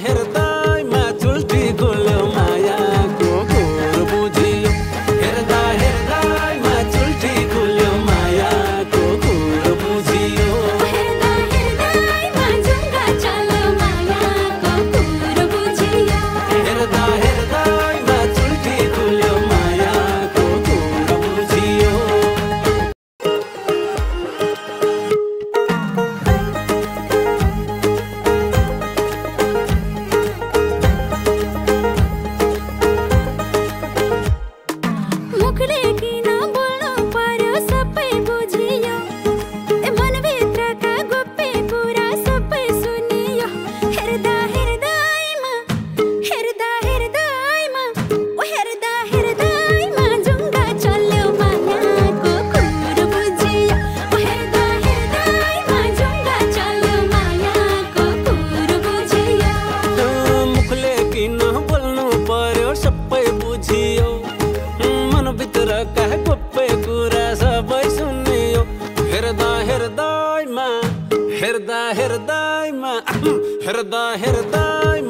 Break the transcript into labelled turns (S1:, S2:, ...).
S1: हृदयमा चुल्टी खोल्यो मायाको खोर बुझियो हृदयमा चुल्टी खोल्यो मायाको खोर बुझियो
S2: हृदयमा जुङ्गा चल्यो मायाको खोर बुझियो
S1: हृदयमा चुल्टी खोल्यो मायाको खोर बुझियो
S2: मुखले किन बोल्नु पर्यो सबै बुझियो मनभित्रका गोप्य कुरा सबै सुनियो हृदयमा जुङ्गा चल्यो मायाको खोर बुझियो हृदयमा जुङ्गा चल्यो मायाको खोर बुझियो
S1: मुखले किन बोल्नु पर्यो सबै बुझियो मनभित्रका गोप्य कुरा सबै सुनियो हृदयमा